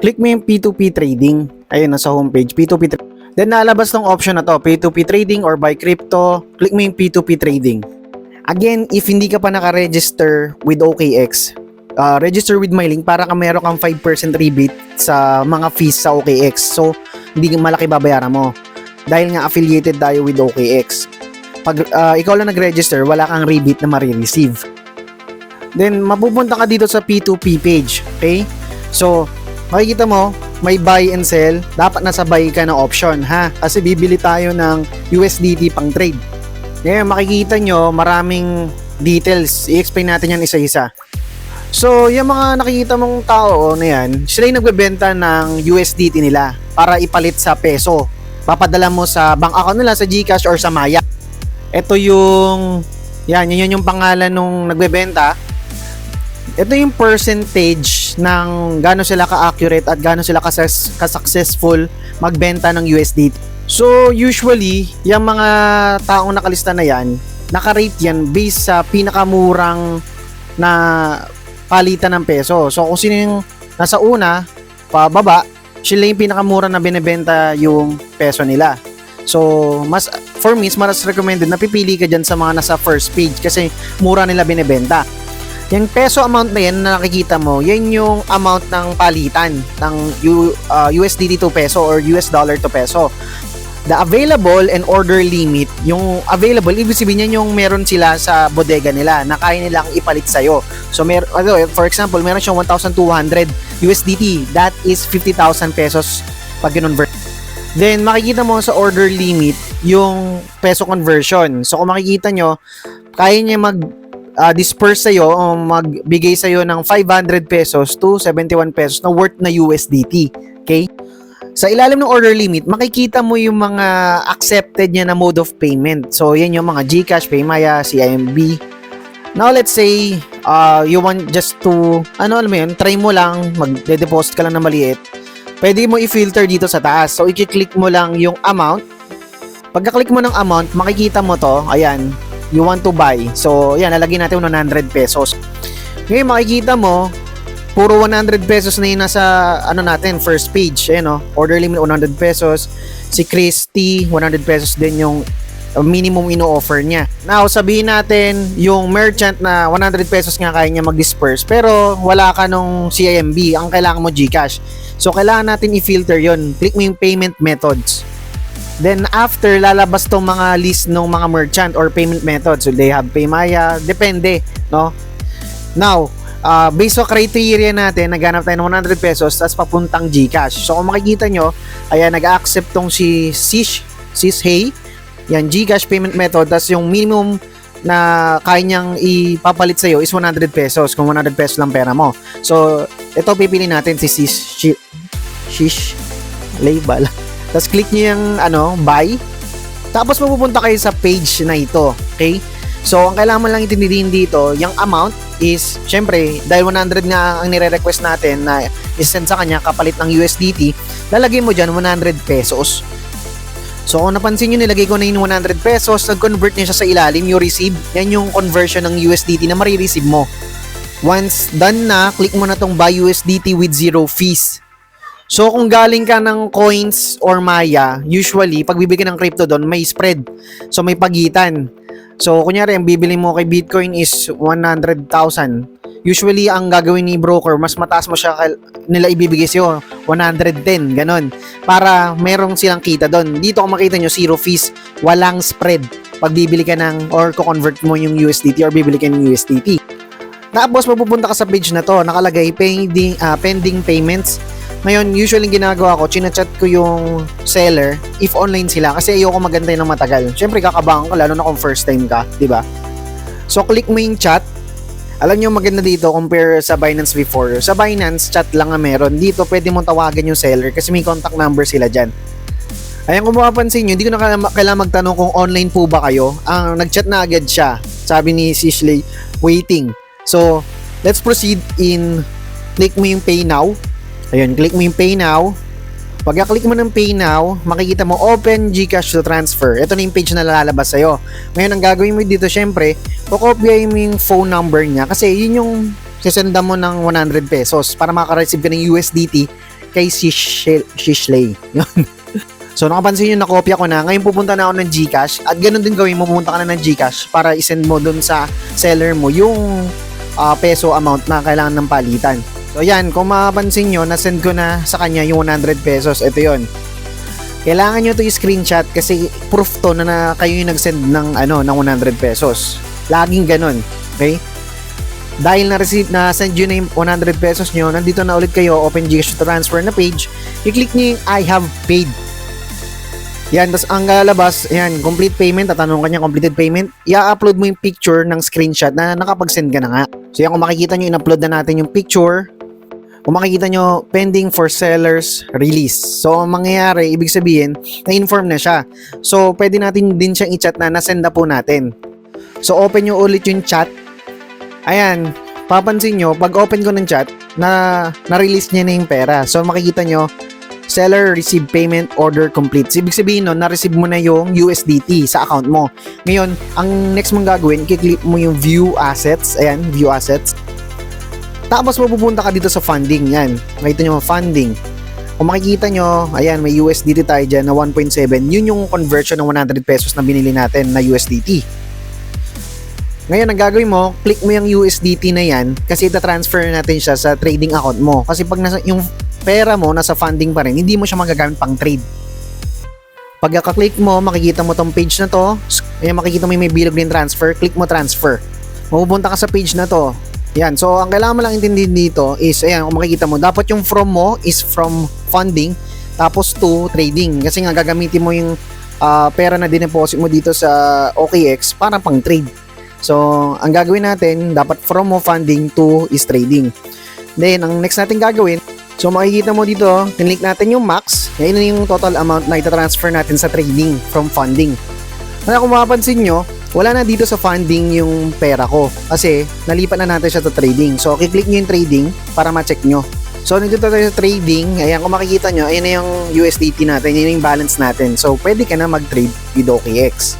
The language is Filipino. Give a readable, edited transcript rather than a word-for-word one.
Click mo yung P2P trading. Ayun, nasa homepage, P2P trading. Then nalabas ng option na to, P2P trading or buy crypto. Click mo yung P2P trading. Again, if hindi ka pa naka-register with OKX, register with my link para meron kang 5% rebate sa mga fees sa OKX. So, hindi malaki babayaran mo. Dahil nga affiliated tayo with OKX. Pag ikaw lang nag-register, wala kang rebate na marireceive. Then, mapupunta ka dito sa P2P page. Okay? So, makikita mo, may buy and sell. Dapat nasa buy ka na option, ha? Kasi bibili tayo ng USDT pang trade. Ngayon, makikita nyo, maraming details. I-explain natin yan isa-isa. So, yung mga nakikita mong tao na yan, sila yung nagbebenta ng USDT nila para ipalit sa peso. Papadala mo sa bank account nila, sa GCash or sa Maya. Ito yung, yun yung pangalan nung nagbebenta. Ito yung percentage ng gaano sila ka-accurate at gaano sila ka-successful magbenta ng USDT. So, usually, yung mga taong nakalista na yan, nakarate yan based sa pinakamurang na palitan ng peso. So, kung sino yung nasa una, pababa, sila yung pinakamura na binebenta yung peso nila. So, for me, mas recommended na pipili ka dyan sa mga nasa first page kasi mura nila binebenta. Yung peso amount na yan na nakikita mo, yan yung amount ng palitan ng USDT to peso or US dollar to peso. The available and order limit, yung available, ibig sabihin yan yung meron sila sa bodega nila na kaya nilang ipalit sa'yo. So, for example, meron siyang 1,200 USDT. That is 50,000 pesos pag kinonvert. Then, makikita mo sa order limit yung peso conversion. So, kung makikita nyo, kaya niya disperse sa'yo o magbigay sa'yo ng 500 pesos to 71 pesos na worth na USDT. Okay? Sa ilalim ng order limit, makikita mo yung mga accepted niya na mode of payment. So, yan yung mga GCash, PayMaya, CIMB. Now, let's say, you want just to, alam mo yun, try mo lang, magde-deposit ka lang na maliit. Pwede mo i-filter dito sa taas. So, i-click mo lang yung amount. Pagka-click mo ng amount, makikita mo to, ayan, you want to buy. So, yan, nalagyan natin 100 pesos. Ngayon, makikita mo, puro 100 pesos na yun nasa, natin, first page. Ayan, order limit 100 pesos. Si Christy, 100 pesos din yung minimum ino-offer niya. Now, sabihin natin, yung merchant na 100 pesos nga kaya niya mag-disperse, pero wala ka nung CIMB, ang kailangan mo GCash. So, kailangan natin i-filter yon. Click mo yung payment methods. Then after, lalabas tong mga list ng mga merchant or payment methods. So they have PayMaya, depende, no? Now, based sa criteria natin, naghanap tayo ng 100 pesos tapos papuntang GCash. So kung makikita nyo, ayan, nag-accept tong si Sis Hey. Yan, GCash payment method. Tapos yung minimum na kaya niyang ipapalit sa'yo is 100 pesos kung 100 pesos lang pera mo. So, ito pipili natin si Shish Label. Tapos click nyo yung buy. Tapos mapupunta kayo sa page na ito. Okay? So, ang kailangan mo lang itindihin dito, yung amount is, syempre, dahil 100 nga ang nire-request natin na isend sa kanya kapalit ng USDT, lalagay mo dyan 100 pesos. So, kung napansin nyo, nilagay ko na yung 100 pesos, nag-convert niya siya sa ilalim, yung receive. Yan yung conversion ng USDT na marireceive mo. Once done na, click mo na tong buy USDT with zero fees. So, kung galing ka ng coins or Maya, usually, pag bibigyan ng crypto doon, may spread. So, may pagitan. So, kunyari, ang bibili mo kay Bitcoin is 100,000. Usually, ang gagawin ni broker, mas mataas mo siya nila ibibigay sa'yo, 110, ganon. Para merong silang kita doon. Dito, kung makita nyo, zero fees, walang spread. Pag bibili ka or convert mo yung USDT or bibili ka ng USDT. Tapos, mapupunta ka sa page na to, nakalagay, pending payments. Ngayon, usually ginagawa ko, chinachat ko yung seller if online sila kasi ayoko magantay ng matagal. Siyempre, kakabahan ko lalo na kung first time ka, di ba? So, click mo yung chat. Alam nyo, maganda dito compare sa Binance before. Sa Binance, chat lang nga meron. Dito, pwede mong tawagan yung seller kasi may contact number sila dyan. Ayan, kung mapapansin nyo, hindi ko na kailangan magtanong kung online po ba kayo. Nag-chat na agad siya. Sabi ni Sisley, waiting. So, let's proceed in click mo yung pay now. Ayun, click mo yung pay now. Pagka-click mo ng pay now, makikita mo open GCash to transfer. Ito na yung page na lalabas sa'yo. Ngayon, ang gagawin mo dito, syempre, kukopyahin mo yung phone number niya kasi yun yung sisenda mo ng 100 pesos para makareceive ka ng USDT kay Shishley. Yun. So nakapansin nyo, nakopya ko na. Ngayon pupunta na ako ng GCash at ganun din gawin mo, pupunta ka na ng GCash para isend mo dun sa seller mo yung peso amount na kailangan ng palitan. So yan, kung mapapansin nyo, nasend ko na sa kanya yung 100 pesos. Ito yon. Kailangan nyo to i-screenshot kasi proof to na kayo yung nag-send ng, ng 100 pesos. Laging ganun. Okay? Dahil na-send nyo na yung 100 pesos nyo, nandito na ulit kayo, open GCash to transfer na page, i-click nyo yung I have paid. Yan, tas ang lalabas, yan, complete payment, tatanong kanya completed payment, i-upload mo yung picture ng screenshot na nakapag-send ka na nga. So yan, kung makikita nyo, in-upload na natin yung picture. Kung makikita nyo, pending for seller's release. So, ang mangyayari, ibig sabihin, na-inform na siya. So, pwede natin din siyang i-chat na nasend na po natin. So, open nyo ulit yung chat. Ayan, papansin nyo, pag open ko ng chat, na-release niya na yung pera. So, makikita nyo, seller receive payment order complete. Ibig sabihin nun, na-receive mo na yung USDT sa account mo. Ngayon, ang next mong gagawin, i-click mo yung view assets. Ayan, view assets. Tapos mapupunta ka dito sa funding. Yan, makita nyo funding. Kung makikita nyo, ayan, may USDT tayo dyan na 1.7. Yun yung conversion ng 100 pesos na binili natin na USDT. Ngayon, ang gagawin mo, click mo yung USDT na yan kasi ita-transfer natin siya sa trading account mo. Kasi pag yung pera mo nasa funding pa rin, hindi mo siya magagamit pang trade. Pag click mo, makikita mo tong page na to. Ayan, makikita mo yung may bilog din transfer. Click mo transfer. Mapupunta ka sa page na to. Yan. So, ang kailangan mo lang intindihin dito is, ayan, kung makikita mo, dapat yung from mo is from funding tapos to trading. Kasi nga, gagamitin mo yung pera na dineposit mo dito sa OKX para pang trade. So, ang gagawin natin, dapat from mo funding to is trading. Then, ang next natin gagawin, so makikita mo dito, click natin yung max. Yan yung total amount na itatransfer natin sa trading from funding. Kaya kung mapapansin nyo, wala na dito sa funding yung pera ko kasi nalipat na natin siya sa trading. So, kiklik nyo yung trading para ma-check nyo. So, nandito tayo sa trading. Ayan, kung makikita nyo, ayan na yung USDT natin. Yan yung balance natin. So, pwede ka na mag-trade with OKX.